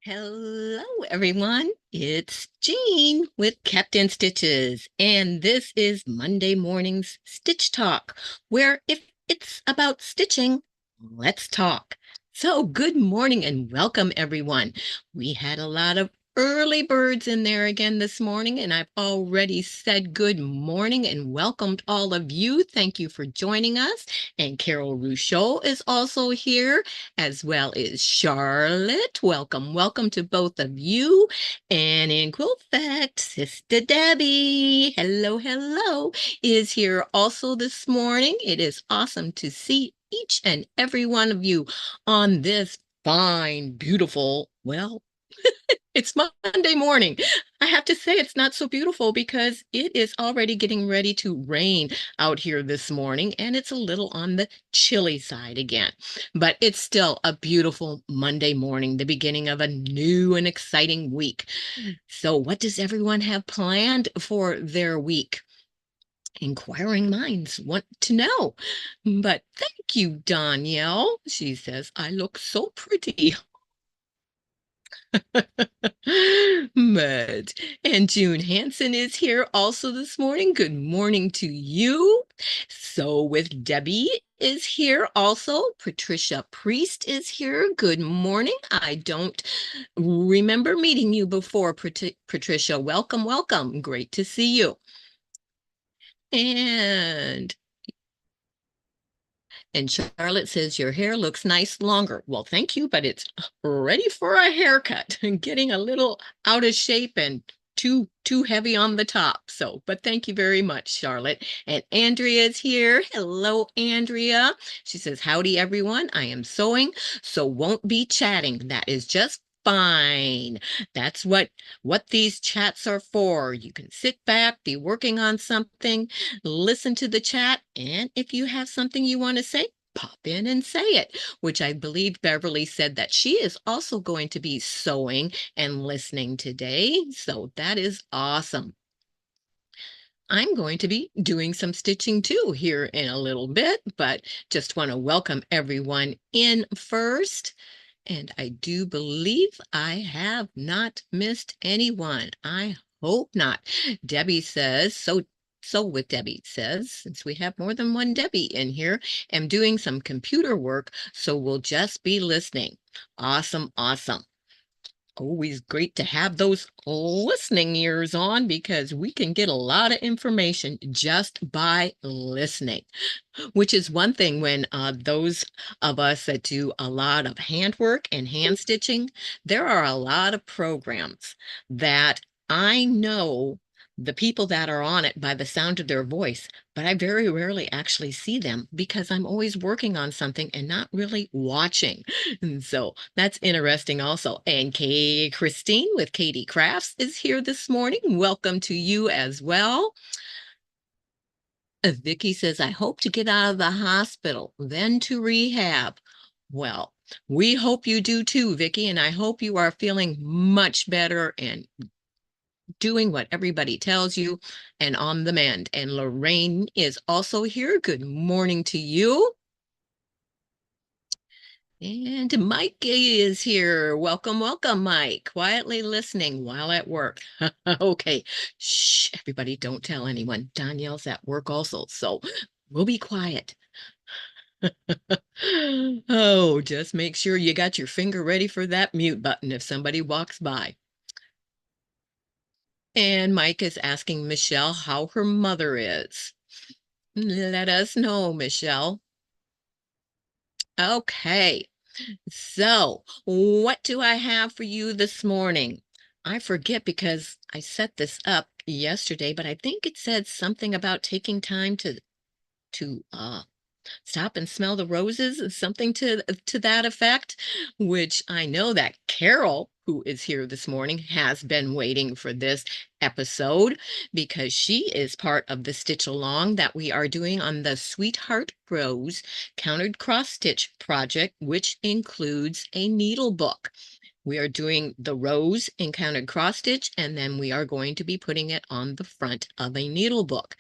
Hello, everyone. It's Jean with Captain Stitches, and this is Monday morning's Stitch Talk, where if it's about stitching, let's talk. So, good morning and welcome, everyone. We had a lot of early birds in there again this morning, and I've already said good morning and welcomed all of you. Thank you for joining us. And Carol Ruchot is also here, as well as Charlotte. Welcome, welcome to both of you. And in Quilt Fact, Sister Debbie, hello, hello, is here also this morning. It is awesome to see each and every one of you on this fine, beautiful, well, it's Monday morning. I have to say it's not so beautiful because it is already getting ready to rain out here this morning, and it's a little on the chilly side again. But it's still a beautiful Monday morning, the beginning of a new and exciting week. So, what does everyone have planned for their week? Inquiring minds want to know. But thank you, Danielle. She says, I look so pretty. But and June Hanson is here also this morning. Good morning to you. So with Debbie is here also. Patricia Priest is here. Good morning. I don't remember meeting you before, Patricia. Welcome, welcome. Great to see you. And and Charlotte says your hair looks nice longer. Well, thank you, but it's ready for a haircut and getting a little out of shape and too heavy on the top. So, but thank you very much, Charlotte. And Andrea is here. Hello, Andrea. She says, "Howdy, everyone. I am sewing, so won't be chatting. That is just fine. That's what these chats are for. You can sit back, be working on something, listen to the chat, and if you have something you want to say, pop in and say it," which I believe Beverly said that she is also going to be sewing and listening today. So that is awesome. I'm going to be doing some stitching too here in a little bit, but just want to welcome everyone in first. And I do believe I have not missed anyone. I hope not. Debbie says, so with Debbie says, since we have more than one Debbie in here, am doing some computer work, so we'll just be listening. Awesome, awesome. Always great to have those listening ears on because we can get a lot of information just by listening, which is one thing when those of us that do a lot of handwork and hand stitching, there are a lot of programs that I know the people that are on it by the sound of their voice, but I very rarely actually see them because I'm always working on something and not really watching. And so that's interesting also. And Christine with Katie Crafts is here this morning. Welcome to you as well. Vicky says, I hope to get out of the hospital, then to rehab. Well, we hope you do too, Vicky, and I hope you are feeling much better and doing what everybody tells you and on the mend. And Lorraine is also here. Good morning to you. And Mike is here. Welcome, welcome, Mike. Quietly listening while at work. Okay. Shh, everybody, don't tell anyone. Danielle's at work also, so we'll be quiet. Oh, just make sure you got your finger ready for that mute button if somebody walks by. And Mike is asking Michelle how her mother is. Let us know, Michelle. Okay. So, what do I have for you this morning? I forget because I set this up yesterday, but I think it said something about taking time to stop and smell the roses, something to that effect, which I know that Carol, who is here this morning, has been waiting for this episode because she is part of the stitch along that we are doing on the Sweetheart Rose countered cross stitch project, which includes a needle book, We are doing the rows in counted cross stitch, and then we are going to be putting it on the front of a needle book.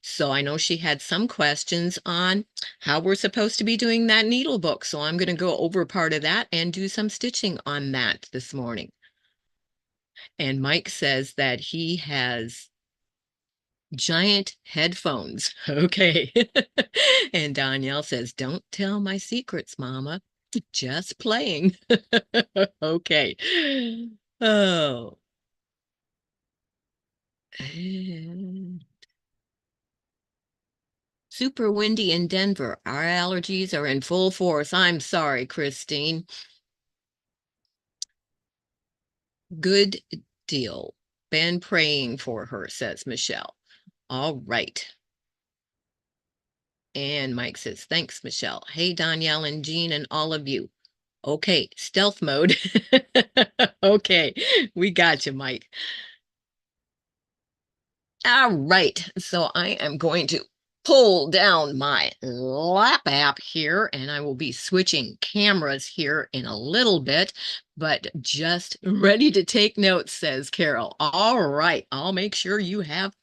So I know she had some questions on how we're supposed to be doing that needle book. So I'm going to go over part of that and do some stitching on that this morning. And Mike says that he has giant headphones. Okay. And Danielle says, "Don't tell my secrets, Mama. Just playing." Okay. Oh. And super windy in Denver. Our allergies are in full force. I'm sorry, Christine. Good deal. Been praying for her, says Michelle. All right. And Mike says, "Thanks, Michelle. Hey, Danielle and Jean and all of you." Okay, stealth mode. Okay, we got you, Mike. All right, so I am going to pull down my lap app here, and I will be switching cameras here in a little bit, but just ready to take notes, says Carol. All right, I'll make sure you have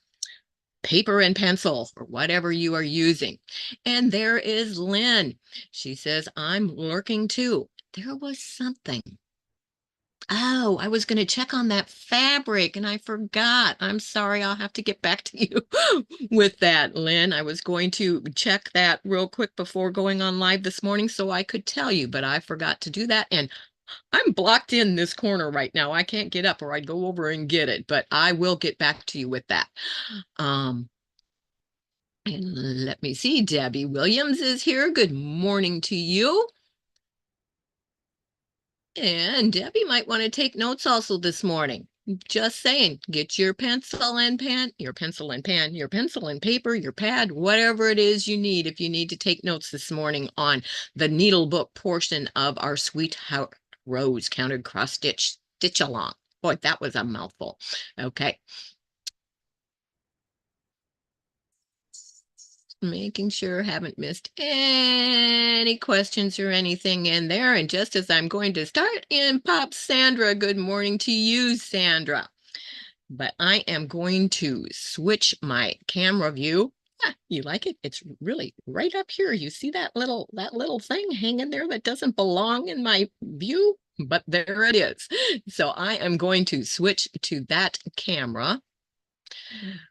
paper and pencil or whatever you are using. And there is Lynn. She says, "I'm lurking too." There was something. Oh, I was going to check on that fabric and I forgot. I'm sorry. I'll have to get back to you with that, Lynn. I was going to check that real quick before going on live this morning so I could tell you, but I forgot to do that. And I'm blocked in this corner right now. I can't get up or I'd go over and get it, but I will get back to you with that. And let me see. Debbie Williams is here. Good morning to you. And Debbie might want to take notes also this morning. Just saying, get your pencil and pen, your pencil and pen, your pencil and paper, your pad, whatever it is you need if you need to take notes this morning on the needle book portion of our Sweetheart Rose counted cross stitch along. Boy, that was a mouthful. Okay. Making sure I haven't missed any questions or anything in there. And just as I'm going to start in pops Sandra. Good morning to you, Sandra. But I am going to switch my camera view. Ah, you like it? It's really right up here. You see that little thing hanging there that doesn't belong in my view? But there it is. So I am going to switch to that camera,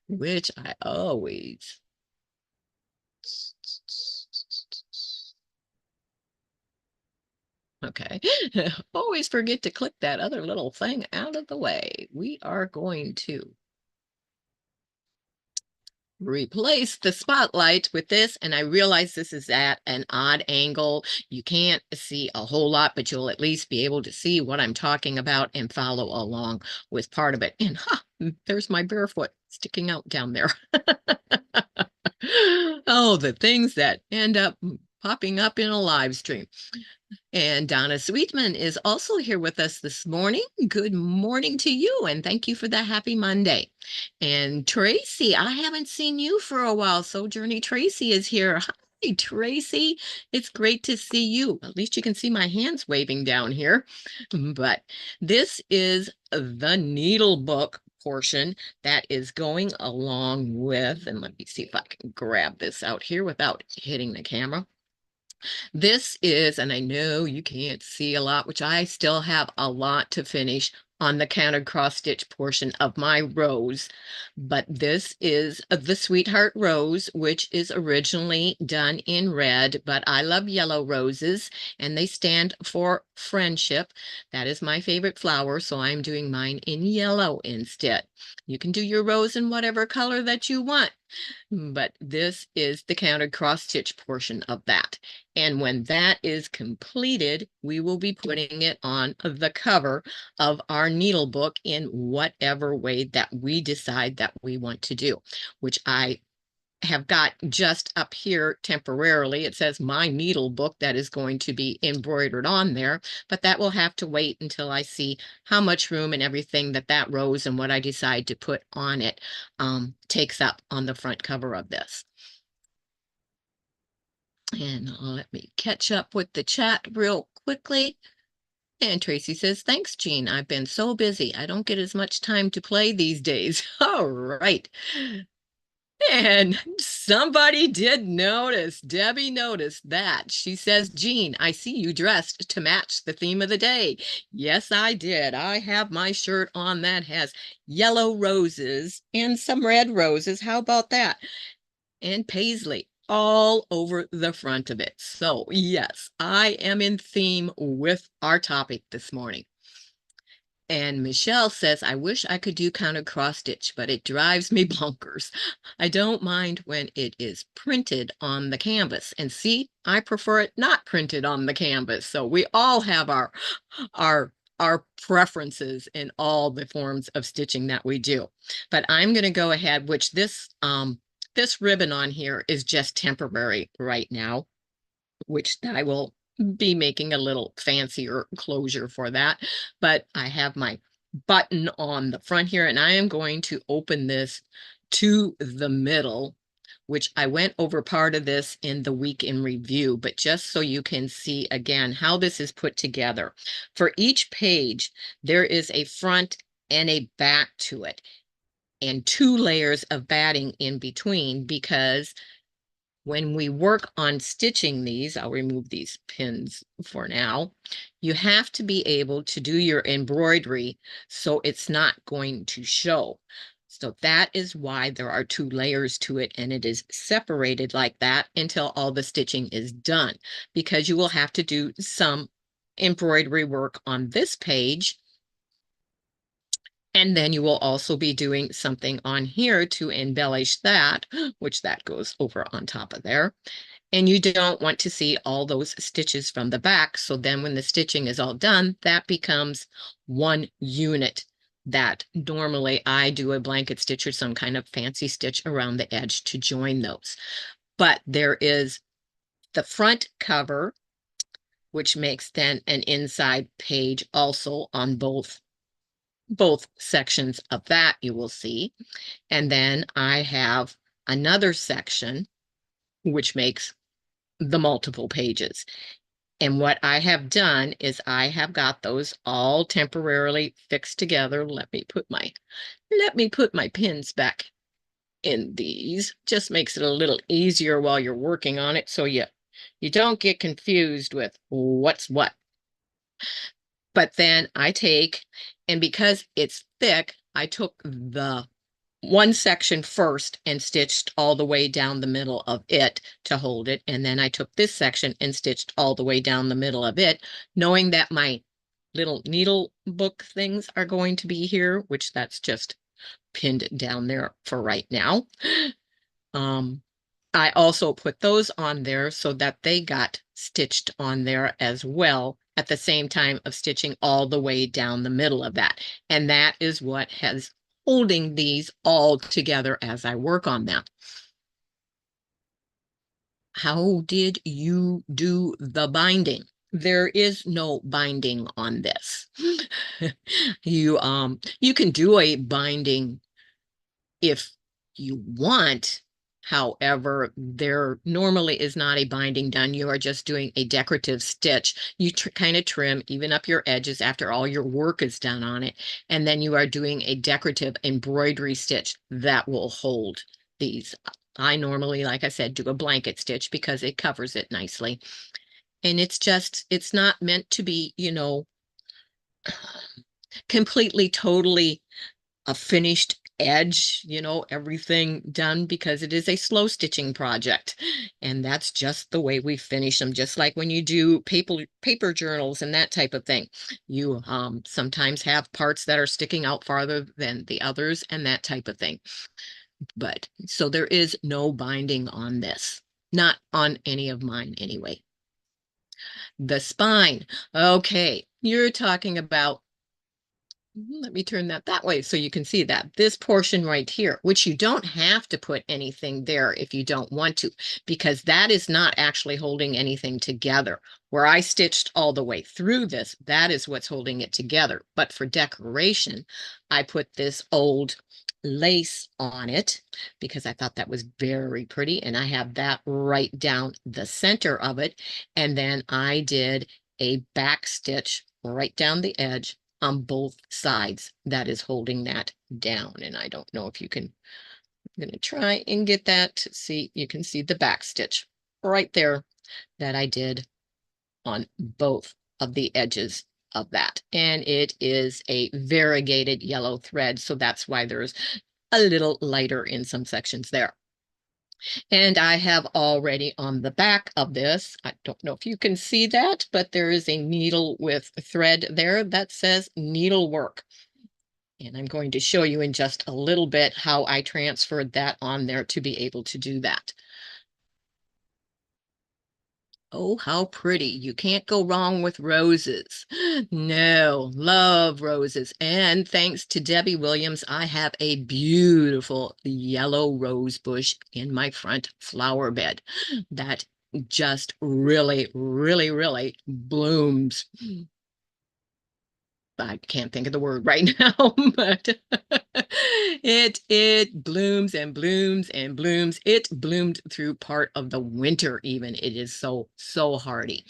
which I always okay. Always forget to click that other little thing out of the way. We are going to replace the spotlight with this, and I realize this is at an odd angle. You can't see a whole lot, but you'll at least be able to see what I'm talking about and follow along with part of it. And there's my barefoot sticking out down there. Oh, the things that end up popping up in a live stream. And Donna Sweetman is also here with us this morning. Good morning to you, and thank you for the happy Monday. And Tracy, I haven't seen you for a while. Sojourner Tracy is here. Hi, Tracy. It's great to see you. At least you can see my hands waving down here. But this is the needle book portion that is going along with, and let me see if I can grab this out here without hitting the camera. This is, and I know you can't see a lot, which I still have a lot to finish on the counted cross stitch portion of my rose, but this is the Sweetheart Rose, which is originally done in red, but I love yellow roses and they stand for friendship. That is my favorite flower, so I'm doing mine in yellow instead. You can do your rose in whatever color that you want, but this is the counted cross stitch portion of that. And when that is completed, we will be putting it on the cover of our needle book in whatever way that we decide that we want to do, which I have got just up here temporarily. It says my needle book that is going to be embroidered on there, but that will have to wait until I see how much room and everything that rose and what I decide to put on it takes up on the front cover of this. And let me catch up with the chat real quickly. And Tracy says, thanks, Jean. I've been so busy. I don't get as much time to play these days. All right. And somebody did notice. Debbie noticed that. She says, Jean, I see you dressed to match the theme of the day. Yes, I did. I have my shirt on that has yellow roses and some red roses. How about that? And paisley all over the front of it. So, yes, I am in theme with our topic this morning. And Michelle says, I wish I could do counted cross stitch, but it drives me bonkers. I don't mind when it is printed on the canvas. And see, I prefer it not printed on the canvas. So we all have our our preferences in all the forms of stitching that we do. But I'm going to go ahead, which this ribbon on here is just temporary right now, which I will be making a little fancier closure for that. But I have my button on the front here, and I am going to open this to the middle, which I went over part of this in the week in review, but just so you can see again how this is put together. For each page, there is a front and a back to it, and 2 layers of batting in between, because when we work on stitching these, I'll remove these pins for now, you have to be able to do your embroidery so it's not going to show. So that is why there are 2 layers to it, and it is separated like that until all the stitching is done, because you will have to do some embroidery work on this page. And then you will also be doing something on here to embellish that, which that goes over on top of there. And you don't want to see all those stitches from the back. So then when the stitching is all done, that becomes one unit that normally I do a blanket stitch or some kind of fancy stitch around the edge to join those. But there is the front cover, which makes then an inside page also on both sections of that, you will see. And then I have another section which makes the multiple pages. And what I have done is I have got those all temporarily fixed together. Let me put my pins back in these. Just makes it a little easier while you're working on it, so you don't get confused with what's what. But then I take, and because it's thick, I took the one section first and stitched all the way down the middle of it to hold it. And then I took this section and stitched all the way down the middle of it, knowing that my little needle book things are going to be here, which that's just pinned down there for right now. I also put those on there so that they got stitched on there as well at the same time of stitching all the way down the middle of that. And that is what has holding these all together as I work on them. How did you do the binding? There is no binding on this. You can do a binding if you want. However, there normally is not a binding done. You are just doing a decorative stitch. You kind of trim, even up your edges after all your work is done on it. And then you are doing a decorative embroidery stitch that will hold these. I normally, like I said, do a blanket stitch because it covers it nicely. And it's not meant to be, completely, totally a finished edge, everything done, because it is a slow stitching project. And that's just the way we finish them. Just like when you do paper journals and that type of thing. You sometimes have parts that are sticking out farther than the others and that type of thing. But so there is no binding on this, not on any of mine anyway. The spine. Okay, you're talking about, let me turn that way so you can see that. This portion right here, which you don't have to put anything there if you don't want to, because that is not actually holding anything together. Where I stitched all the way through this, that is what's holding it together. But for decoration, I put this old lace on it because I thought that was very pretty, and I have that right down the center of it. And then I did a back stitch right down the edge on both sides that is holding that down. And I don't know if you can, I'm going to try and get that to see, you can see the back stitch right there that I did on both of the edges of that. And it is a variegated yellow thread, so that's why there's a little lighter in some sections there. And I have already on the back of this, I don't know if you can see that, but there is a needle with thread there that says needlework. And I'm going to show you in just a little bit how I transferred that on there to be able to do that. Oh, how pretty. You can't go wrong with roses. No, love roses. And thanks to Debbie Williams, I have a beautiful yellow rose bush in my front flower bed that just really, really, really blooms. I can't think of the word right now, but it blooms and blooms and blooms. It bloomed through part of the winter even. It is so hardy.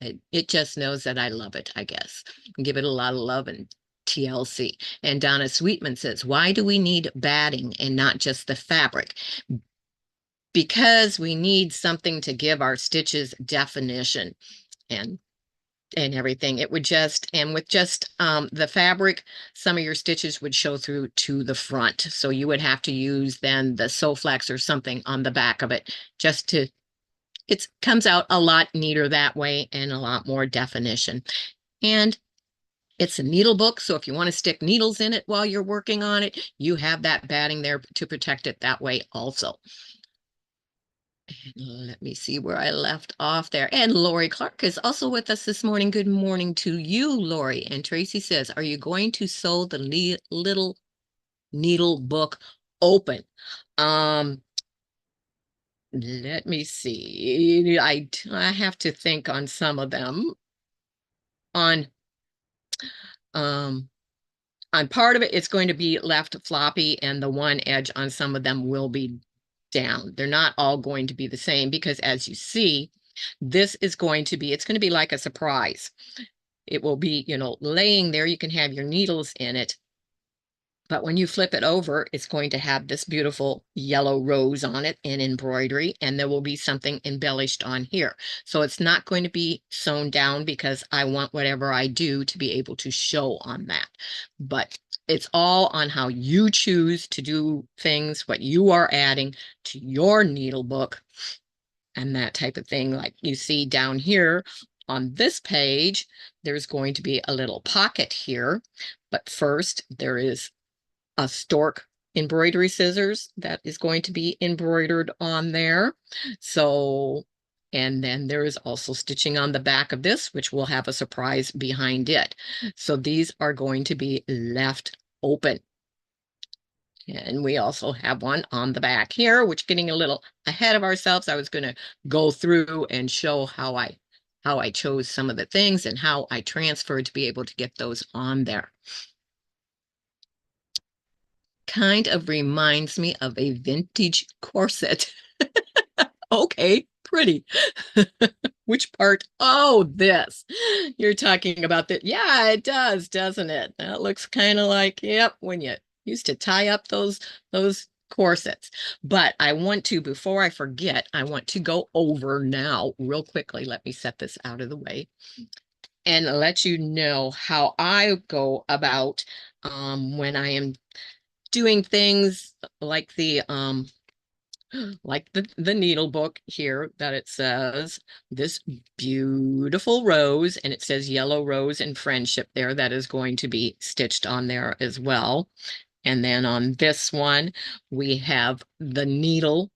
It just knows that I love it, I guess. Give it a lot of love and TLC. And Donna Sweetman says, why do we need batting and not just the fabric? Because we need something to give our stitches definition. And everything. It would just, and with just the fabric, some of your stitches would show through to the front. So you would have to use then the Sewflex or something on the back of it just to, it comes out a lot neater that way and a lot more definition. And it's a needle book, so if you want to stick needles in it while you're working on it, you have that batting there to protect it that way also. Let me see where I left off there. And Lori Clark is also with us this morning. Good morning to you, Lori. And Tracy says, are you going to sew the little needle book open? Let me see. I have to think on some of them. On part of it, it's going to be left floppy, and the one edge on some of them will be down. They're not all going to be the same because, as you see, this is going to be, it's going to be like a surprise. It will be, you know, laying there. You can have your needles in it, but when you flip it over, it's going to have this beautiful yellow rose on it and embroidery, and there will be something embellished on here. So it's not going to be sewn down because I want whatever I do to be able to show on that. But it's all on how you choose to do things, what you are adding to your needle book and that type of thing. Like you see down here on this page, there's going to be a little pocket here. But first, there is a stork embroidery scissors that is going to be embroidered on there. So, and then there is also stitching on the back of this, which will have a surprise behind it. So these are going to be left open. And we also have one on the back here, which getting a little ahead of ourselves. I was going to go through and show how I chose some of the things and how I transferred to be able to get those on there. Kind of reminds me of a vintage corset. Okay, pretty. Which part? Oh, this. You're talking about that. Yeah, it does, doesn't it? That looks kind of like, yep, when you used to tie up those corsets. But I want to, before I forget, I want to go over now real quickly. Let me set this out of the way and let you know how I go about when I am doing things like the needle book here that it says this beautiful rose, and it says yellow rose and friendship there. That is going to be stitched on there as well. And then on this one, we have the needle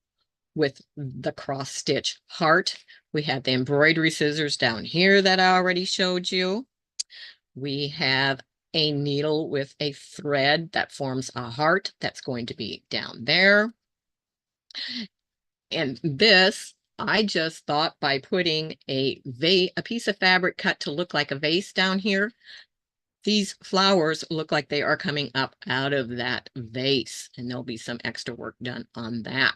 with the cross stitch heart. We have the embroidery scissors down here that I already showed you. We have a needle with a thread that forms a heart that's going to be down there. And this, I just thought by putting a piece of fabric cut to look like a vase down here, these flowers look like they are coming up out of that vase, and there'll be some extra work done on that.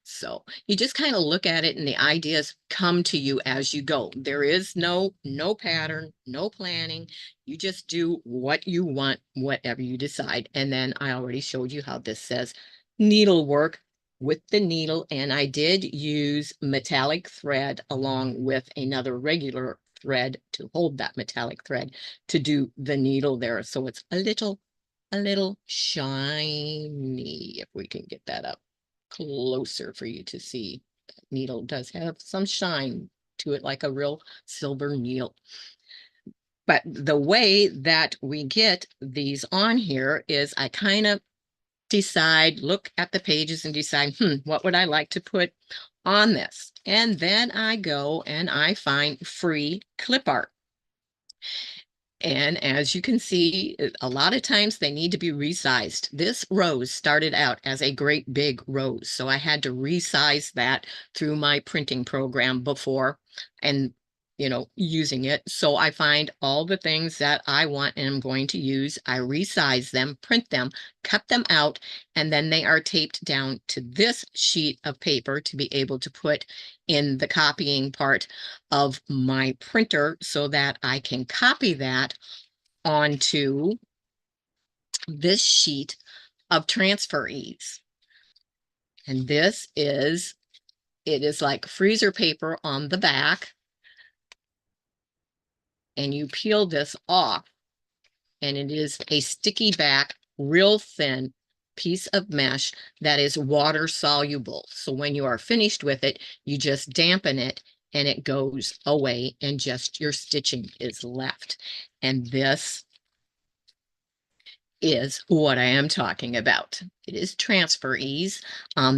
So you just kind of look at it and the ideas come to you as you go. There is no pattern, no planning. You just do what you want, whatever you decide. And then I already showed you how this says needlework with the needle, and I did use metallic thread along with another regular thread to hold that metallic thread to do the needle there. So it's a little shiny, if we can get that up closer for you to see. That needle does have some shine to it, like a real silver needle. But the way that we get these on here is I kind of look at the pages and decide, what would I like to put on this? And then I go and I find free clip art. And as you can see, a lot of times they need to be resized. This rose started out as a great big rose, so I had to resize that through my printing program before and using it. So I find all the things that I want and I'm going to use. I resize them, print them, cut them out, and then they are taped down to this sheet of paper to be able to put in the copying part of my printer so that I can copy that onto this sheet of transfer ease. And it is like freezer paper on the back. And you peel this off, and it is a sticky back, real thin piece of mesh that is water soluble. So when you are finished with it, you just dampen it and it goes away and just your stitching is left. And this is what I am talking about. It is transfer ease.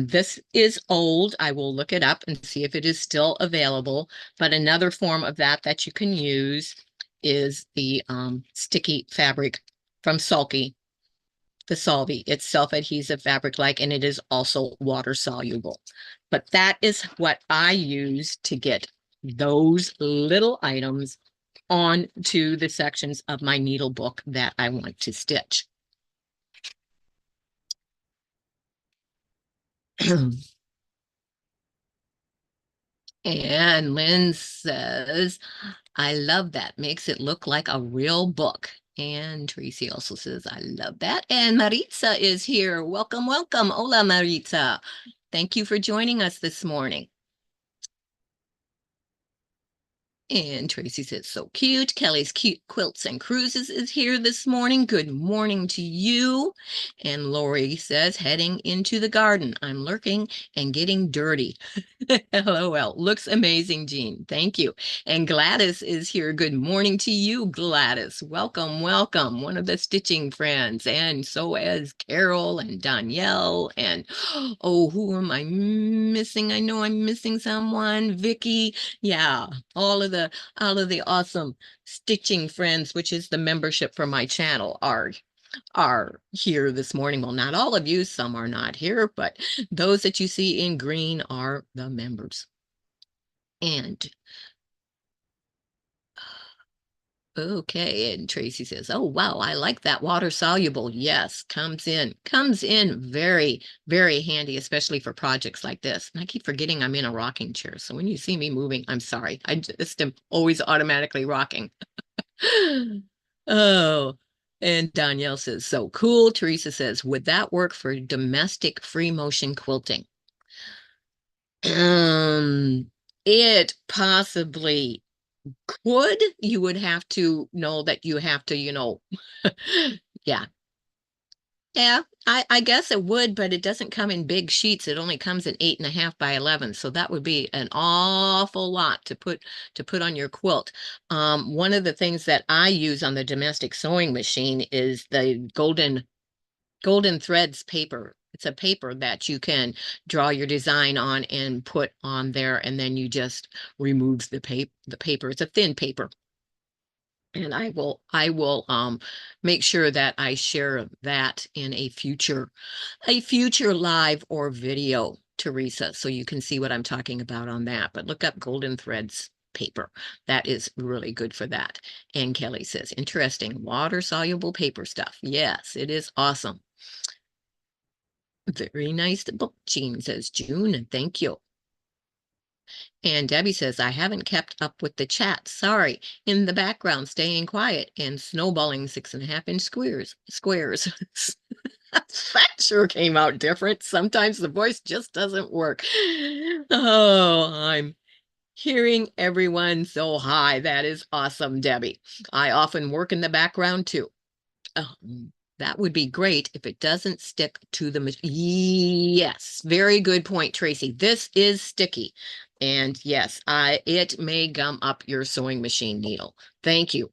This is old. I will look it up and see if it is still available. But another form of that you can use is the sticky fabric from Sulky, the Solvy. It's self-adhesive fabric-like, and it is also water soluble. But that is what I use to get those little items onto the sections of my needle book that I want to stitch. And Lynn says, I love that. Makes it look like a real book. And Tracy also says, I love that. And Maritza is here. Welcome, welcome. Hola, Maritza. Thank you for joining us this morning. And Tracy says, so cute. Kelly's Cute Quilts and Cruises is here this morning. Good morning to you. And Lori says, heading into the garden. I'm lurking and getting dirty. LOL. Looks amazing, Jean. Thank you. And Gladys is here. Good morning to you, Gladys. Welcome, welcome. One of the stitching friends. And so as Carol and Danielle. And oh, who am I missing? I know I'm missing someone. Vicky. Yeah, all of the awesome stitching friends, which is the membership for my channel, are here this morning. Well, not all of you, some are not here, but those that you see in green are the members. And okay, and Tracy says, oh wow, I like that water soluble. Yes, comes in very, very handy, especially for projects like this. And I keep forgetting I'm in a rocking chair. So when you see me moving, I'm sorry. I just am always automatically rocking. Oh, and Danielle says, so cool. Teresa says, would that work for domestic free motion quilting? It possibly could. You would have to know that you have to, yeah. Yeah, I guess it would, but it doesn't come in big sheets. It only comes in 8.5 by 11. So that would be an awful lot to put on your quilt. One of the things that I use on the domestic sewing machine is the Golden Threads paper. It's a paper that you can draw your design on and put on there, and then you just remove the paper. It's a thin paper. And I will make sure that I share that in a future live or video, Teresa, so you can see what I'm talking about on that. But look up Golden Threads paper. That is really good for that. And Kelly says, interesting, water-soluble paper stuff. Yes, it is awesome. Very nice book, Jean, says June, and thank you. And Debbie says, I haven't kept up with the chat. Sorry. In the background, staying quiet and snowballing 6.5-inch squares. That sure came out different. Sometimes the voice just doesn't work. Oh, I'm hearing everyone so high. That is awesome, Debbie. I often work in the background too. That would be great if it doesn't stick to the machine. Yes, very good point, Tracy. This is sticky. And yes, it may gum up your sewing machine needle. Thank you.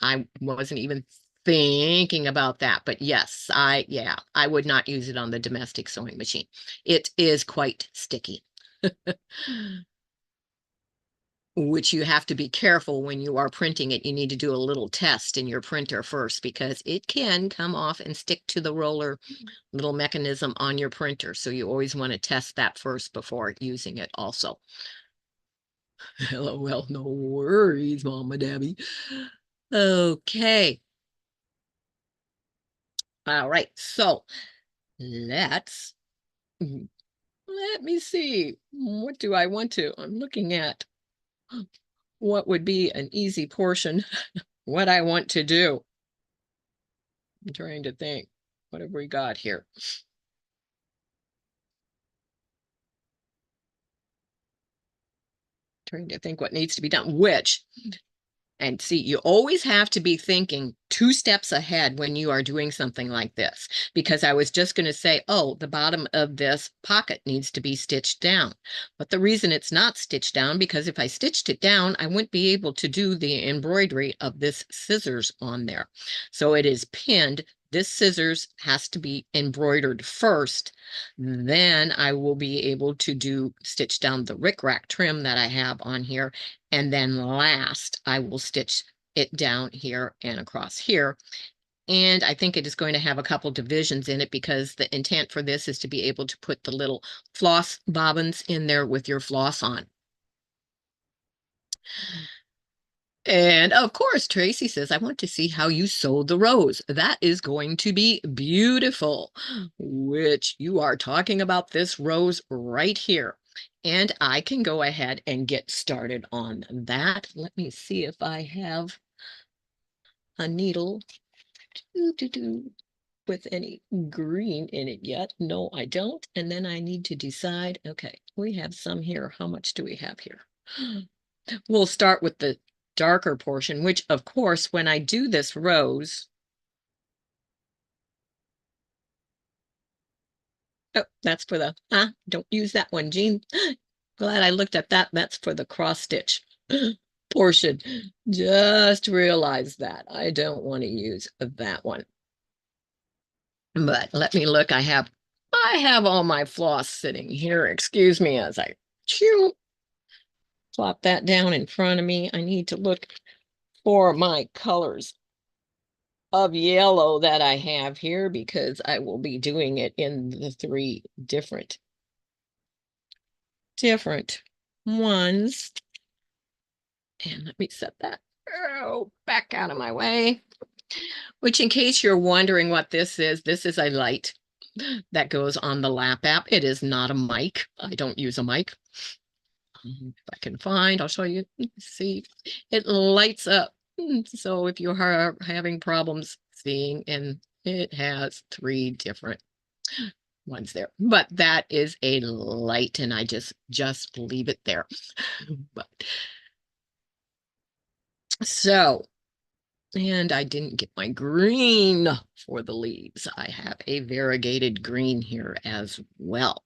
I wasn't even thinking about that, but yes, I would not use it on the domestic sewing machine. It is quite sticky. Which you have to be careful when you are printing it. You need to do a little test in your printer first because it can come off and stick to the roller little mechanism on your printer. So you always want to test that first before using it also. LOL, no worries, Mama Debbie. Okay. All right, so let me see. What do I want to? I'm looking at what would be an easy portion, what I want to do. I'm trying to think. What have we got here? Trying to think what needs to be done, and see, you always have to be thinking 2 steps ahead when you are doing something like this, because I was just going to say, oh, the bottom of this pocket needs to be stitched down. But the reason it's not stitched down, because if I stitched it down, I wouldn't be able to do the embroidery of this scissors on there. So it is pinned. This scissors has to be embroidered first. Then I will be able to stitch down the rickrack trim that I have on here. And then last, I will stitch it down here and across here. And I think it is going to have a couple divisions in it because the intent for this is to be able to put the little floss bobbins in there with your floss on. And of course, Tracy says, I want to see how you sew the rose. That is going to be beautiful, which you are talking about this rose right here. And I can go ahead and get started on that. Let me see if I have a needle with any green in it yet. No, I don't. And then I need to decide, okay, we have some here. How much do we have here? We'll start with the darker portion, which of course, when I do this rose, oh, that's for the, don't use that one, Jean. Glad I looked at that. That's for the cross stitch portion. Just realized that. I don't want to use that one. But let me look. I have all my floss sitting here. Excuse me as I plop that down in front of me. I need to look for my colors of yellow that I have here because I will be doing it in the 3 different ones. And let me set that back out of my way. Which, in case you're wondering what this is a light that goes on the lap app. It is not a mic. I don't use a mic. If I can find, I'll show you. See, it lights up. So if you are having problems seeing, and it has 3 different ones there, but that is a light, and I just leave it there. But so, and I didn't get my green for the leaves. I have a variegated green here as well.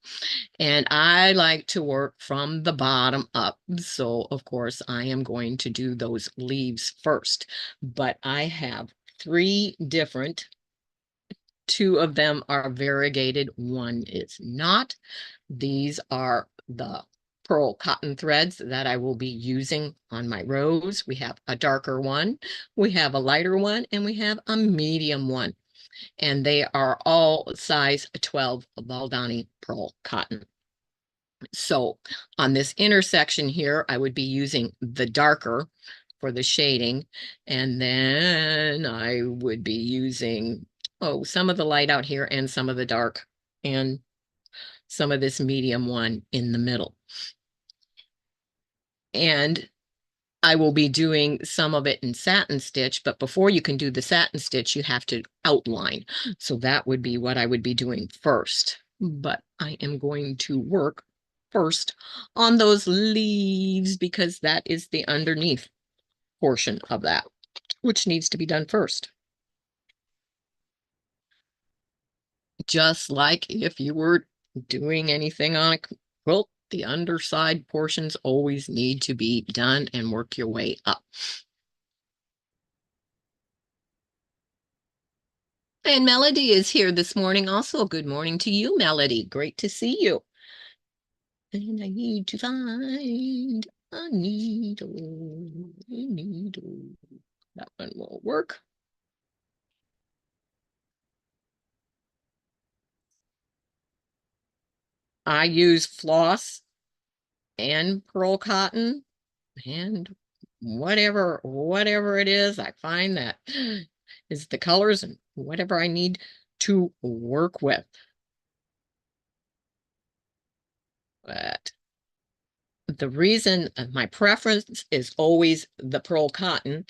And I like to work from the bottom up. So of course I am going to do those leaves first, but I have 3 different. 2 of them are variegated. 1 is not. These are the pearl cotton threads that I will be using on my rose. We have a darker one, we have a lighter one, and we have a medium one. And they are all size 12 Valdani pearl cotton. So on this intersection here, I would be using the darker for the shading. And then I would be using, oh, some of the light out here and some of the dark and some of this medium one in the middle. And I will be doing some of it in satin stitch, but before you can do the satin stitch, you have to outline. So that would be what I would be doing first. But I am going to work first on those leaves because that is the underneath portion of that, which needs to be done first. Just like if you were doing anything on a quilt, the underside portions always need to be done and work your way up. And Melody is here this morning also. Good morning to you, Melody. Great to see you. And I need to find a needle. A needle. That one will work. I use floss and pearl cotton and whatever it is, I find that is the colors and whatever I need to work with. But the reason my preference is always the pearl cotton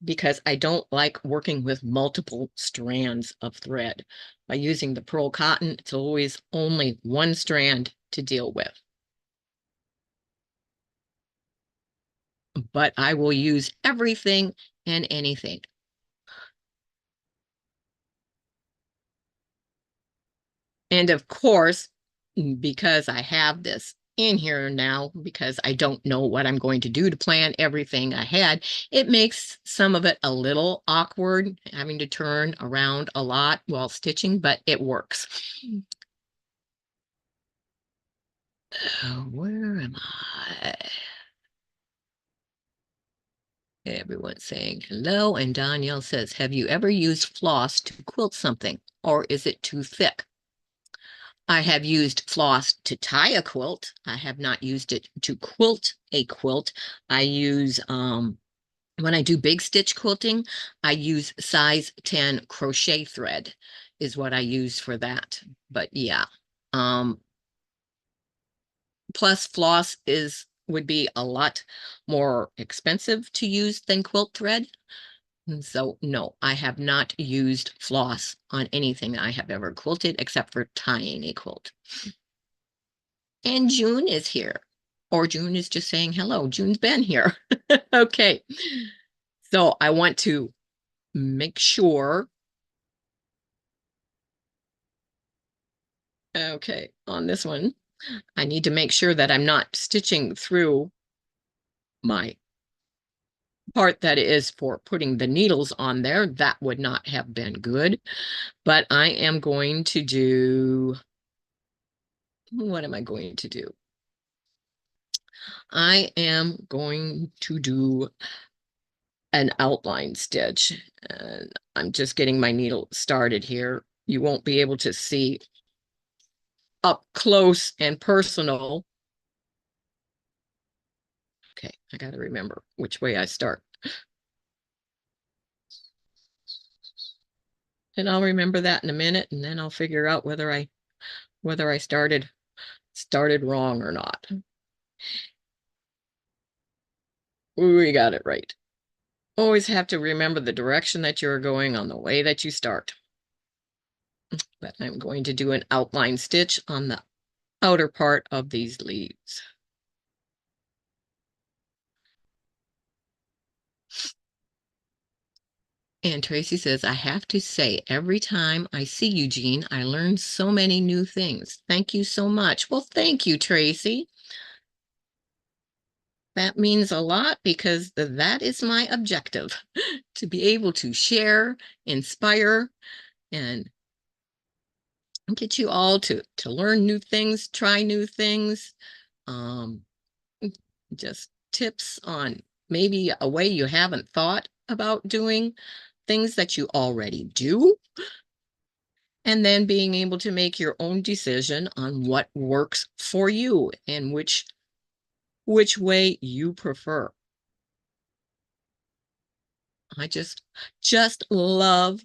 because I don't like working with multiple strands of thread. By using the pearl cotton, it's always only one strand to deal with. But I will use everything and anything. And of course, because I have this in here now, because I don't know what I'm going to do to plan everything ahead, it makes some of it a little awkward, having to turn around a lot while stitching, but it works. Where am I? Everyone's saying hello, and Danielle says, have you ever used floss to quilt something, or is it too thick? I have used floss to tie a quilt. I have not used it to quilt a quilt. I use, when I do big stitch quilting, I use size 10 crochet thread is what I use for that. But yeah, plus floss would be a lot more expensive to use than quilt thread. And so no, I have not used floss on anything I have ever quilted except for tying a quilt. And June is here. Or June is just saying hello. June's been here. Okay. So I want to make sure. Okay, on this one, I need to make sure that I'm not stitching through my part that is for putting the needles on there. That would not have been good. But I am going to do, what am I going to do? I am going to do an outline stitch. And I'm just getting my needle started here. You won't be able to see up close and personal. Okay, I got to remember which way I start. And I'll remember that in a minute, and then I'll figure out whether I started wrong or not. We got it right. Always have to remember the direction that you're going on the way that you start. But I'm going to do an outline stitch on the outer part of these leaves. And Tracy says, I have to say, every time I see you, Jean, I learn so many new things. Thank you so much. Well, thank you, Tracy. That means a lot because that is my objective, to be able to share, inspire, and get you all to learn new things, try new things, um, just tips on maybe a way you haven't thought about doing things that you already do. and then being able to make your own decision on what works for you and which way you prefer. I just love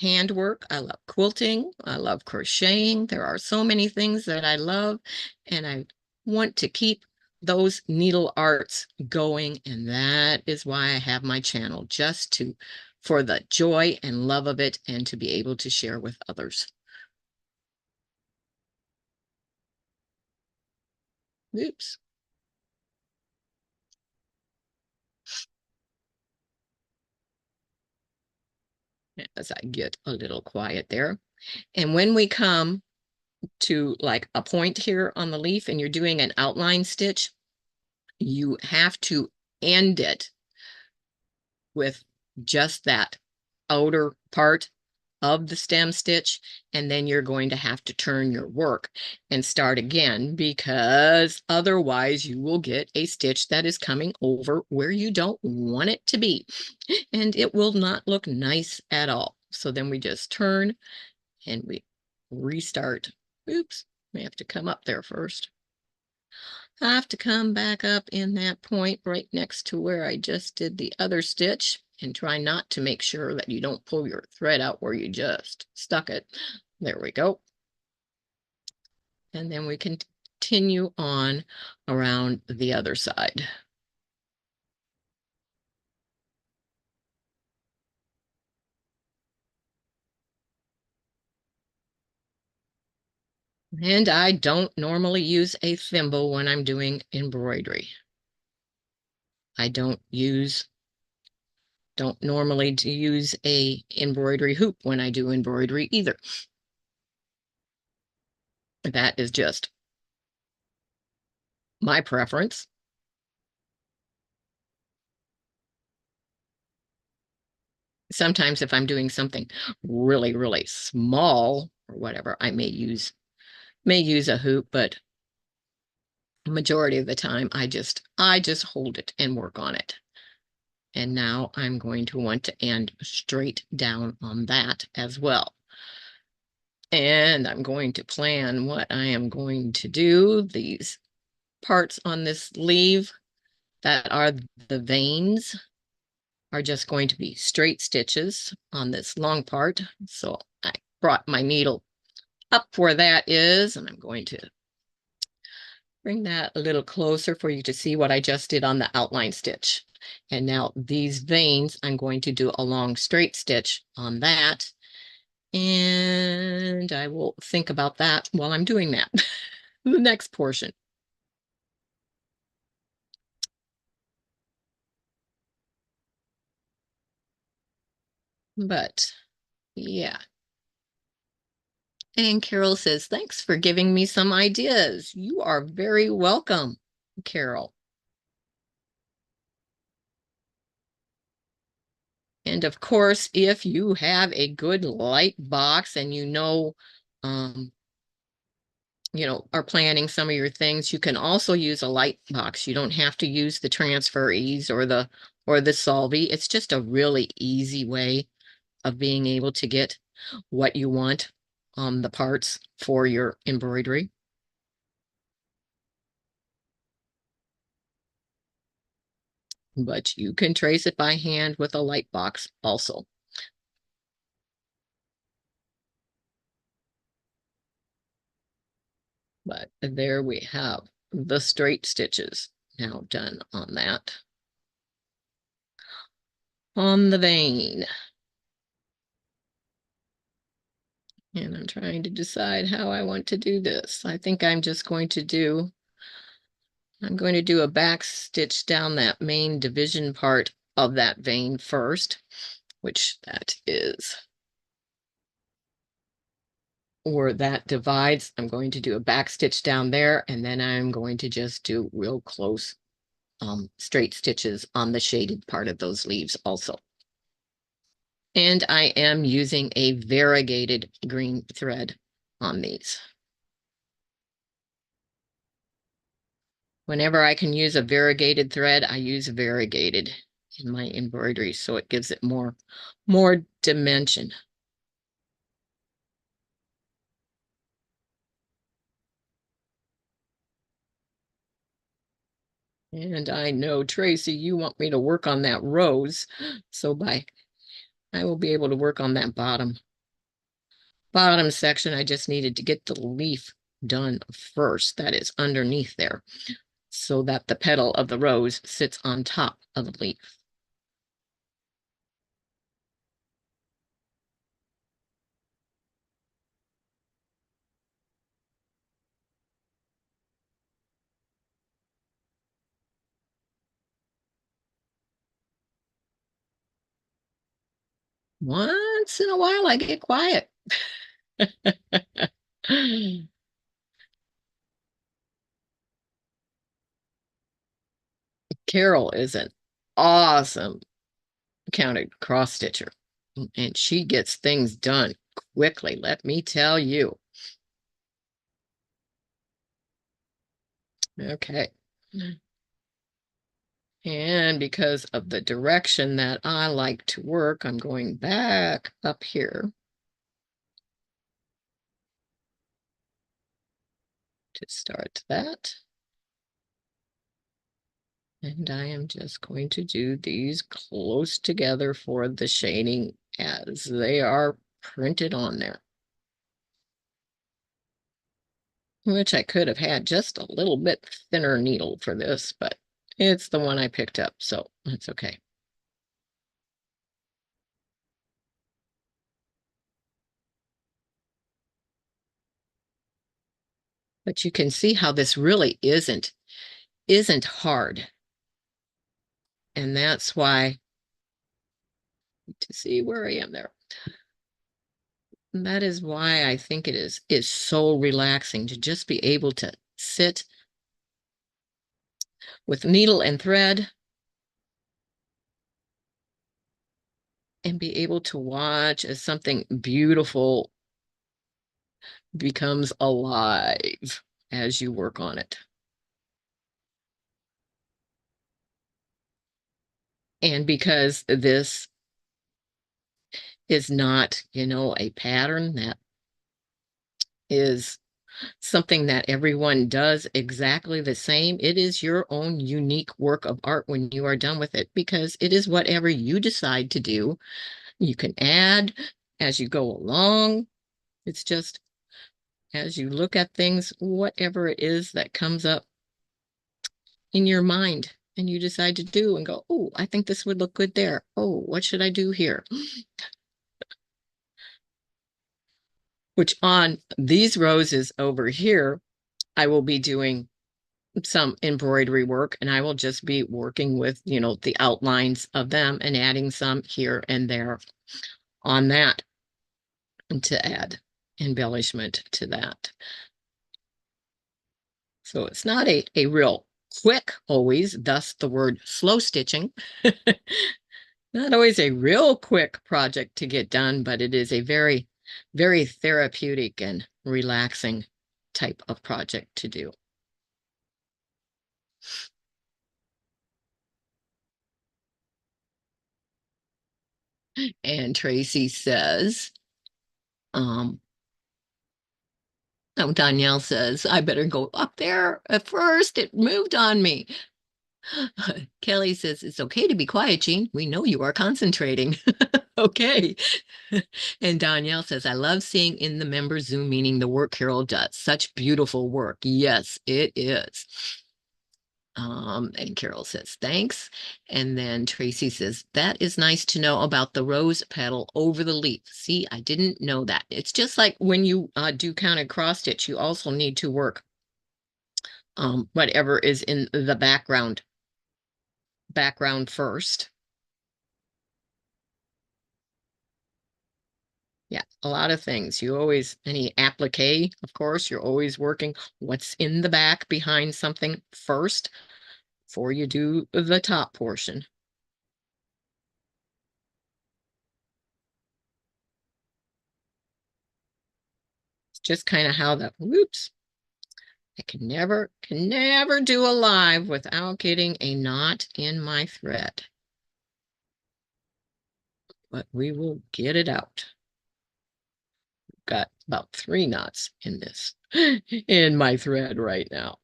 handwork. I love quilting. I love crocheting. There are so many things that I love, and I want to keep those needle arts going. And that is why I have my channel, just for the joy and love of it and to be able to share with others. Oops. As I get a little quiet there. And when we come to like a point here on the leaf and you're doing an outline stitch, you have to end it with just that outer part of the stem stitch, and then you're going to have to turn your work and start again, because otherwise you will get a stitch that is coming over where you don't want it to be, and it will not look nice at all. So then we just turn and we restart. Oops, we have to come up there first. I have to come back up in that point right next to where I just did the other stitch, and try not to make sure that you don't pull your thread out where you just stuck it. There we go. And then we continue on around the other side. And I don't normally use a thimble when I'm doing embroidery. I don't normally use a embroidery hoop when I do embroidery either. That is just my preference. Sometimes if I'm doing something really, really small or whatever, I may use a hoop, but majority of the time I just hold it and work on it. And now I'm going to want to end straight down on that as well. And I'm going to plan what I am going to do. These parts on this sleeve that are the veins are just going to be straight stitches on this long part. So I brought my needle up where that is, and I'm going to bring that a little closer for you to see what I just did on the outline stitch. And now these veins, I'm going to do a long straight stitch on that. And I will think about that while I'm doing that. The next portion. But yeah. And Carol says, thanks for giving me some ideas. You are very welcome, Carol. And of course, if you have a good light box and are planning some of your things, you can also use a light box. You don't have to use the Transfer Ease or the Solvay. It's just a really easy way of being able to get what you want on the parts for your embroidery. But you can trace it by hand with a light box also. But there we have the straight stitches now done on that. On the vein. And I'm trying to decide how I want to do this. I think I'm going to do a back stitch down that main division part of that vein first, which that is where that divides. I'm going to do a back stitch down there, and then I'm going to just do real close straight stitches on the shaded part of those leaves also. And I am using a variegated green thread on these. Whenever I can use a variegated thread, I use variegated in my embroidery, so it gives it more dimension. And I know, Tracy, you want me to work on that rose. So I will be able to work on that bottom section. I just needed to get the leaf done first. That is underneath there, so that the petal of the rose sits on top of the leaf. Once in a while, I get quiet. Carol is an awesome counted cross stitcher, and she gets things done quickly, let me tell you. Okay. And because of the direction that I like to work, I'm going back up here to start that. And I am just going to do these close together for the shading as they are printed on there. Which I could have had just a little bit thinner needle for this, but it's the one I picked up, so that's okay. But you can see how this really isn't hard. And that's why, to see where I am there. That is why I think it is so relaxing to just be able to sit with needle and thread and be able to watch as something beautiful becomes alive as you work on it. And because this is not, a pattern that is something that everyone does exactly the same. It is your own unique work of art when you are done with it, because it is whatever you decide to do. You can add as you go along. It's just as you look at things, whatever it is that comes up in your mind and you decide to do and go, oh, I think this would look good there. Oh, what should I do here? Which on these roses over here, I will be doing some embroidery work, and I will just be working with, the outlines of them and adding some here and there on that to add embellishment to that. So it's not a real quick always, thus the word slow stitching. Not always a real quick project to get done, but it is a very, very therapeutic and relaxing type of project to do. And Tracy says, um, oh, Danielle says, I better go up there at first. It moved on me. Kelly says, it's okay to be quiet, Jean. We know you are concentrating. Okay. And Danielle says, I love seeing in the member Zoom meeting the work Carol does. Such beautiful work. Yes, it is. And Carol says, thanks. And then Tracy says, that is nice to know about the rose petal over the leaf. See, I didn't know that. It's just like when you do counted cross stitch, you also need to work whatever is in the background first. Yeah, a lot of things. You always, any applique, of course, you're always working what's in the back behind something first before you do the top portion. It's just kind of how whoops. I can never do a live without getting a knot in my thread. But we will get it out. Got about 3 knots in this, in my thread right now.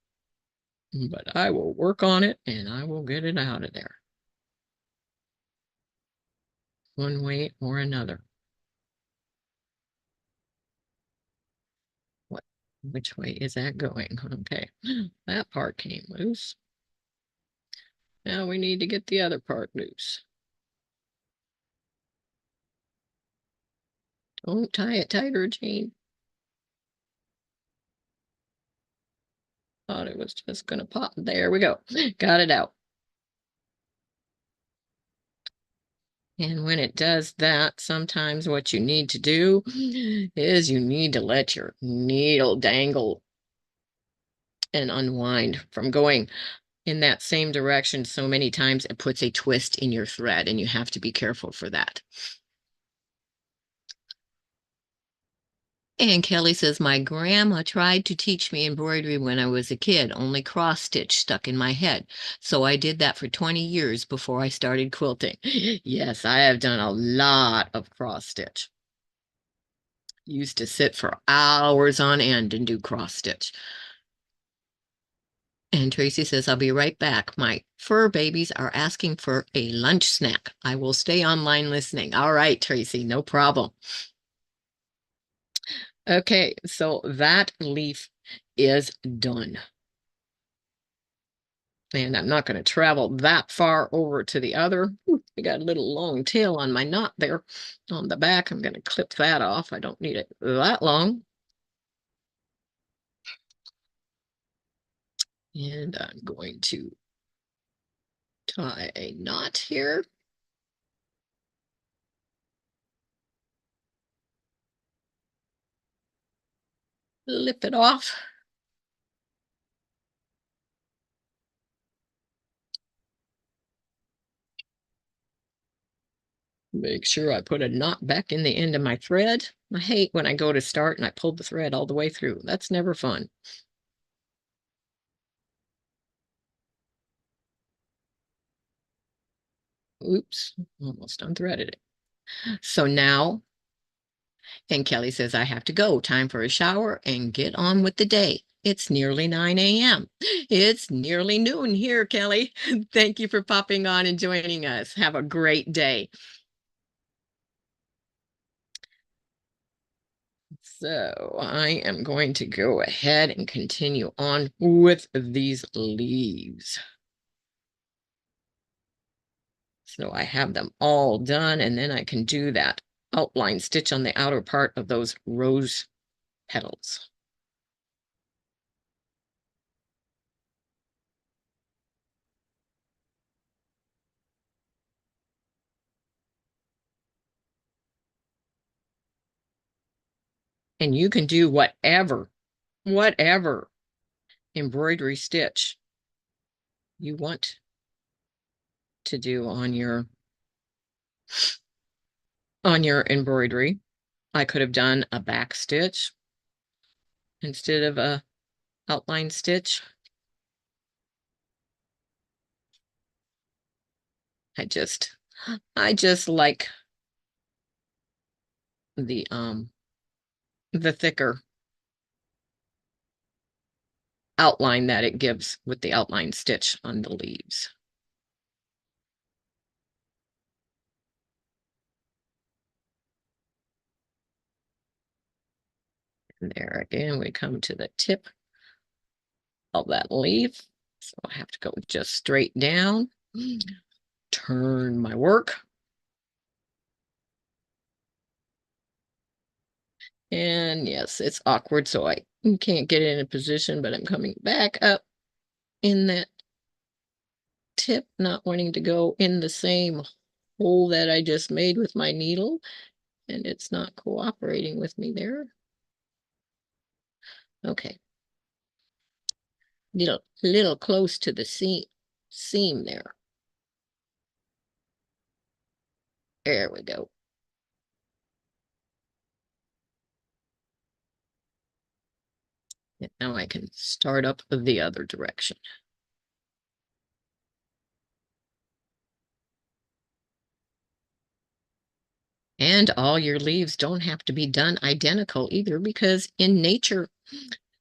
but I will work on it and I will get it out of there one way or another. What, which way is that going? Okay, that part came loose. Now we need to get the other part loose. Don't tie it tighter, Jane. Thought it was just gonna pop. There we go. Got it out. And when it does that, sometimes what you need to do is you need to let your needle dangle and unwind from going in that same direction so many times. It puts a twist in your thread, and you have to be careful for that. And Kelly says, my grandma tried to teach me embroidery when I was a kid, only cross stitch stuck in my head. So I did that for 20 years before I started quilting. Yes, I have done a lot of cross stitch. Used to sit for hours on end and do cross stitch. And Tracy says, I'll be right back. My fur babies are asking for a lunch snack. I will stay online listening. All right, Tracy, no problem. Okay, so that leaf is done. And I'm not going to travel that far over to the other. I got a little long tail on my knot there on the back. I'm going to clip that off. I don't need it that long. And I'm going to tie a knot here. Lip it off. Make sure I put a knot back in the end of my thread. I hate when I go to start and I pull the thread all the way through. That's never fun. Oops, almost unthreaded it. So now, and Kelly says, I have to go. Time for a shower and get on with the day. It's nearly 9 a.m. It's nearly noon here, Kelly. Thank you for popping on and joining us. Have a great day. So I am going to go ahead and continue on with these leaves. So I have them all done, and then I can do that outline stitch on the outer part of those rose petals. And you can do whatever embroidery stitch you want to do on your embroidery. I could have done a back stitch instead of a outline stitch. I just like the thicker outline that it gives with the outline stitch on the leaves. And there again, we come to the tip of that leaf. So I have to go just straight down, turn my work. And yes, it's awkward, so I can't get it in a position, but I'm coming back up in that tip, not wanting to go in the same hole that I just made with my needle, and it's not cooperating with me there. Okay. Little close to the seam there. There we go. And now I can start up the other direction. And all your leaves don't have to be done identical either, because in nature,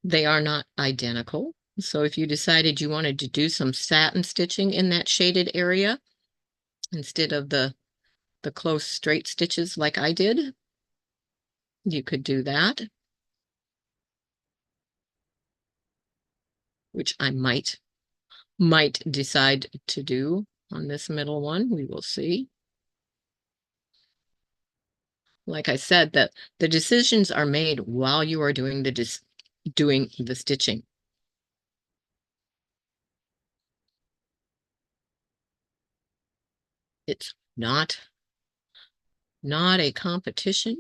they are not identical. So if you decided you wanted to do some satin stitching in that shaded area instead of the close straight stitches like I did, you could do that, which I might decide to do on this middle one. We will see. Like I said, that the decisions are made while you are doing doing the stitching. It's not a competition.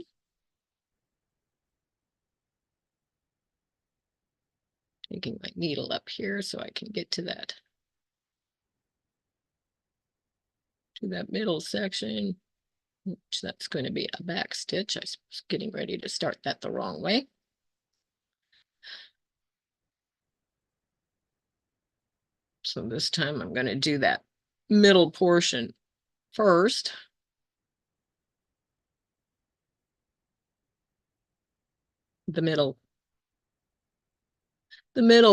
Taking my needle up here so I can get to that middle section, which that's going to be a back stitch. I was getting ready to start that the wrong way. So this time I'm going to do that middle portion first. The middle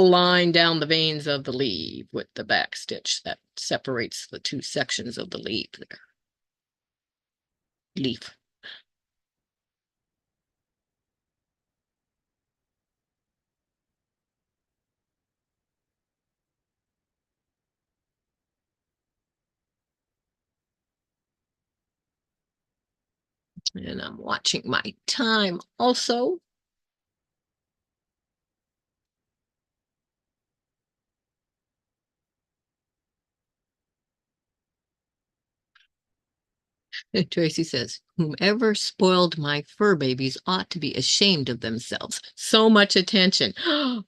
line down the veins of the leaf with the back stitch that separates the two sections of the leaf there. Leaf. And I'm watching my time also. Tracy says, whomever spoiled my fur babies ought to be ashamed of themselves. So much attention.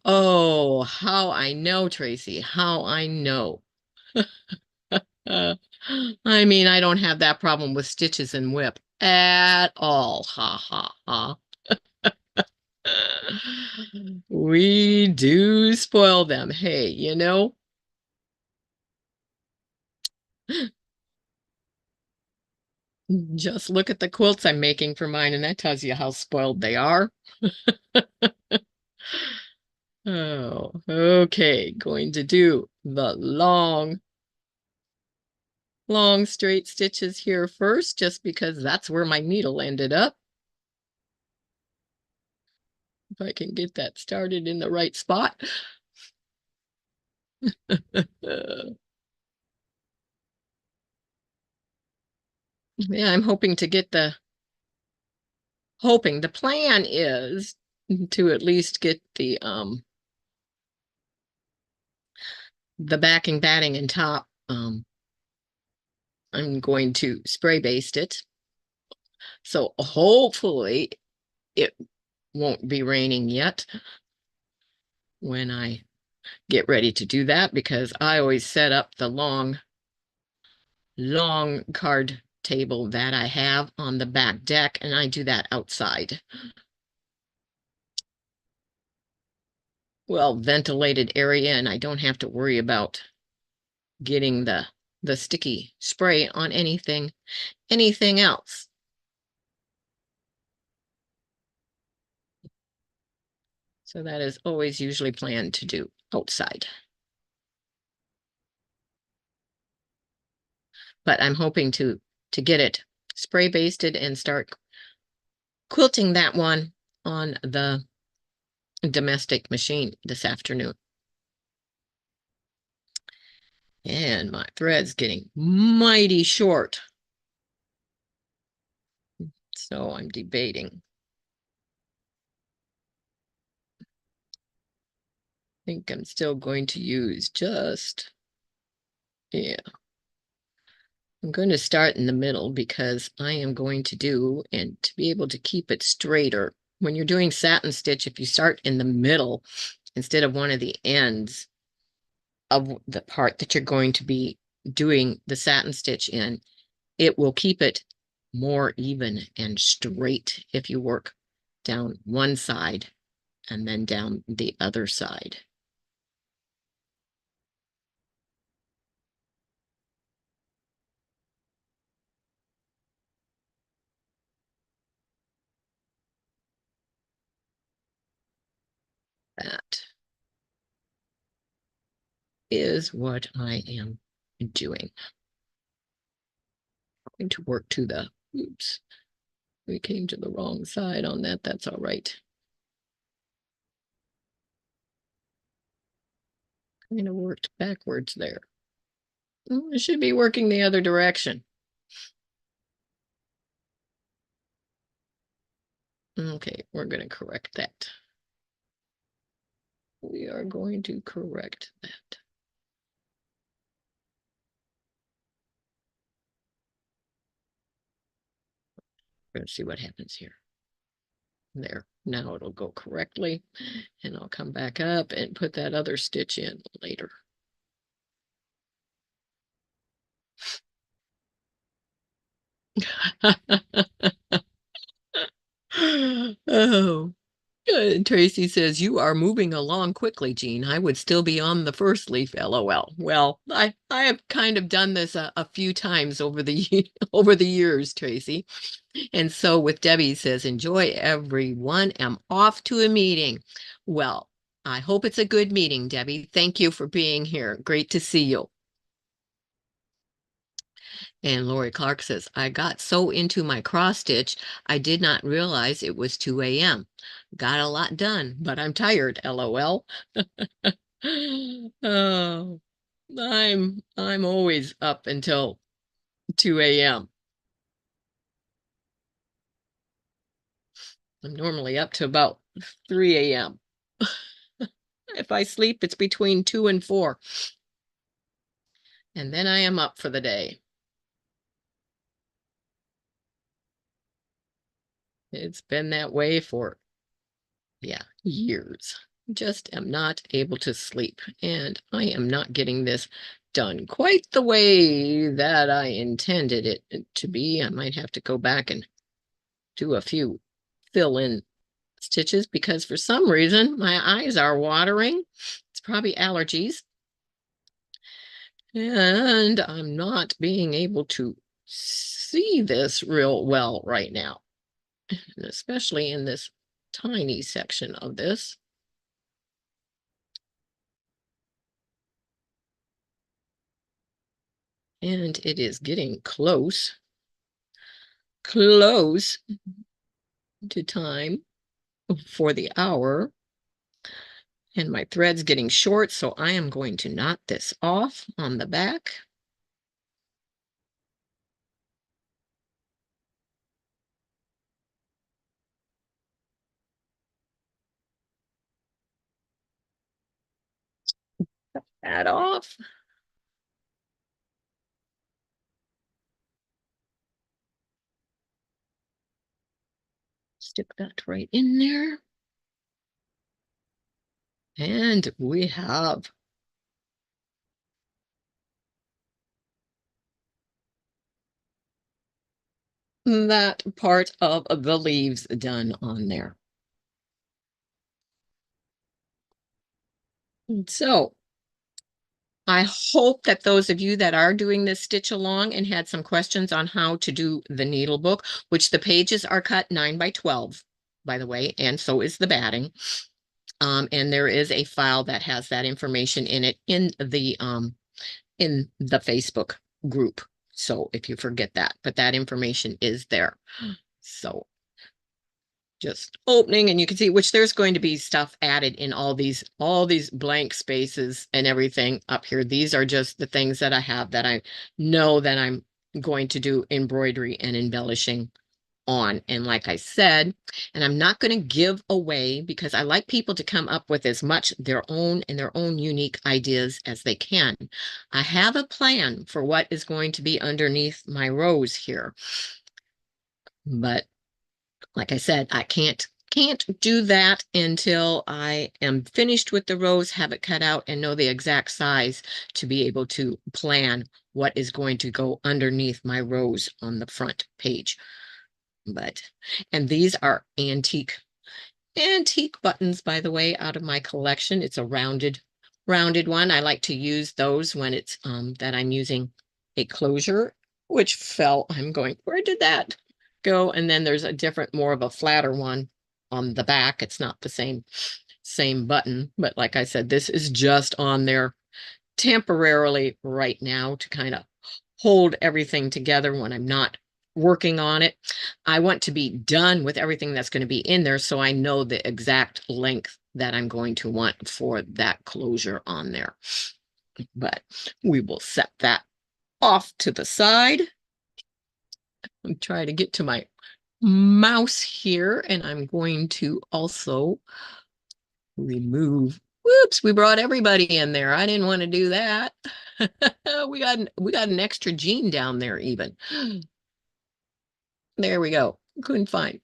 Oh, how I know, Tracy, how I know. Uh, I mean, I don't have that problem with stitches and whip at all. Ha ha ha. We do spoil them. Hey, just look at the quilts I'm making for mine, and that tells you how spoiled they are. Oh, okay. Going to do the long straight stitches here first, just because that's where my needle ended up. If I can get that started in the right spot. Yeah, I'm hoping to get the plan is to at least get the backing, batting, and top. I'm going to spray baste it. So hopefully it won't be raining yet when I get ready to do that, because I always set up the long card table that I have on the back deck, and I do that outside. Well, ventilated area, and I don't have to worry about getting the sticky spray on anything else. So that is always usually planned to do outside. But I'm hoping to get it spray basted and start quilting that one on the domestic machine this afternoon. And my thread's getting mighty short. So I'm debating. I think I'm still going to use yeah. I'm going to start in the middle because I am going to do, and to be able to keep it straighter. When you're doing satin stitch, if you start in the middle instead of one of the ends of the part that you're going to be doing the satin stitch in, it will keep it more even and straight if you work down one side and then down the other side. That. is what I am doing. I'm going to work to the, oops, we came to the wrong side on that. That's all right. Kind of worked backwards there. I should be working the other direction. Okay, we're going to correct that. We are going to correct that. We're going to see what happens here. There, now it'll go correctly, and I'll come back up and put that other stitch in later. Oh, Tracy says, you are moving along quickly, Jean. I would still be on the first leaf, LOL. Well, I have kind of done this a few times over the over the years, Tracy. And so with Debbie says, enjoy everyone. I'm off to a meeting. Well, I hope it's a good meeting, Debbie. Thank you for being here. Great to see you. And Lori Clark says, I got so into my cross stitch, I did not realize it was 2 a.m. Got a lot done, but I'm tired, LOL. Oh, I'm always up until 2 a.m. I'm normally up to about 3 a.m. If I sleep, it's between 2 and 4. And then I am up for the day. It's been that way for, yeah, years. Just am not able to sleep, and I am not getting this done quite the way that I intended it to be. I might have to go back and do a few fill-in stitches because for some reason my eyes are watering. It's probably allergies. And I'm not being able to see this real well right now, and especially in this tiny section of this. And it is getting close to time for the hour. And my thread's getting short, so I am going to knot this off on the back. Cut that off. Stick that right in there. And we have that part of the leaves done on there. And so I hope that those of you that are doing this stitch along and had some questions on how to do the needle book, which the pages are cut 9 by 12, by the way, and so is the batting. And there is a file that has that information in it in the Facebook group. So if you forget that, but that information is there. So just opening, and you can see, which there's going to be stuff added in all these blank spaces and everything up here. These are just the things that I have that I know that I'm going to do embroidery and embellishing on. And like I said, and I'm not going to give away because I like people to come up with as much their own unique ideas as they can. I have a plan for what is going to be underneath my rose here. But like I said, I can't do that until I am finished with the rose, have it cut out, and know the exact size to be able to plan what is going to go underneath my rose on the front page. But, and these are antique buttons, by the way, out of my collection. It's a rounded one. I like to use those when it's that I'm using a closure, which fell. I'm going, where did that go? And then there's a different, more of a flatter one on the back. It's not the same button, but like I said, this is just on there temporarily right now to kind of hold everything together when I'm not working on it. I want to be done with everything that's going to be in there so I know the exact length that I'm going to want for that closure on there. But we will set that off to the side. I'm trying to get to my mouse here, and I'm going to also remove. Whoops, we brought everybody in there. I didn't want to do that. we got an extra Jean down there even. There we go. Couldn't find.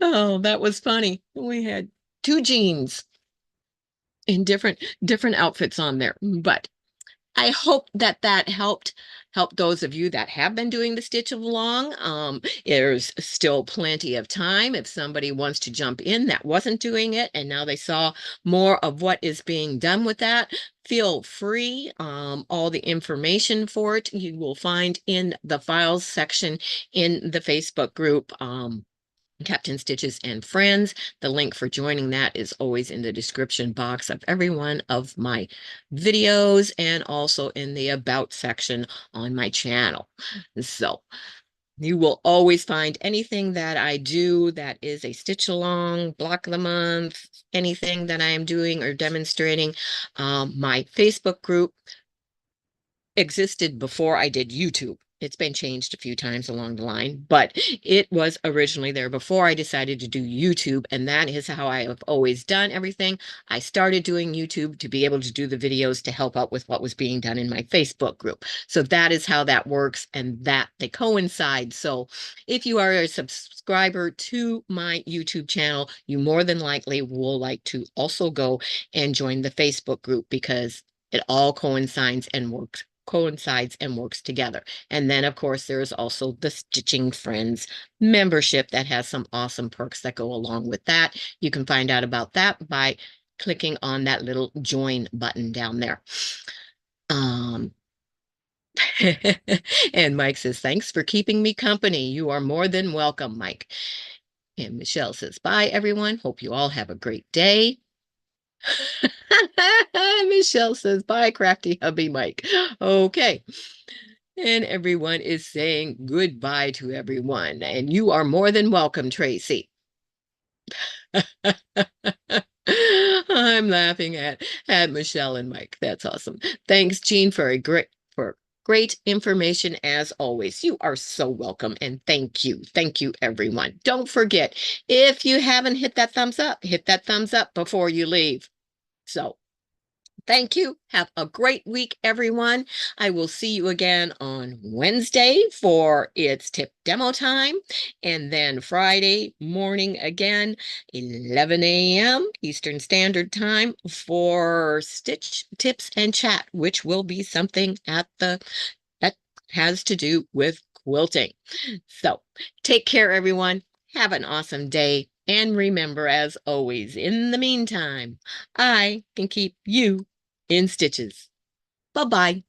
Oh, that was funny. We had two Jeans in different outfits on there. But I hope that that help those of you that have been doing the stitch along. There's still plenty of time if somebody wants to jump in that wasn't doing it and now they saw more of what is being done with that. Feel free. All the information for it you will find in the files section in the Facebook group. Captain Stitches and Friends. The link for joining that is always in the description box of every one of my videos and also in the About section on my channel. So you will always find anything that I do that is a stitch along, block of the month, anything that I am doing or demonstrating. My Facebook group existed before I did YouTube. It's been changed a few times along the line, but it was originally there before I decided to do YouTube, and that is how I have always done everything. I started doing YouTube to be able to do the videos to help out with what was being done in my Facebook group. So that is how that works, and that they coincide. So if you are a subscriber to my YouTube channel, you more than likely will like to also go and join the Facebook group because it all coincides and works together. And then of course there's also the Stitching Friends membership that has some awesome perks that go along with that. You can find out about that by clicking on that little join button down there. And Mike says, thanks for keeping me company. You are more than welcome, Mike. And Michelle says, bye everyone. Hope you all have a great day. Michelle says, bye, crafty hubby Mike. Okay. And everyone is saying goodbye to everyone. And you are more than welcome, Tracy. I'm laughing at Michelle and Mike. That's awesome. Thanks, Jean, for great information as always. You are so welcome, and thank you. Thank you, everyone. Don't forget, if you haven't hit that thumbs up, hit that thumbs up before you leave. So thank you. Have a great week, everyone. I will see you again on Wednesday for its tip demo time. And then Friday morning again, 11 a.m. Eastern Standard Time for stitch tips and chat, which will be something that has to do with quilting. So take care, everyone. Have an awesome day. And remember, as always, in the meantime, I can keep you in stitches. Bye-bye.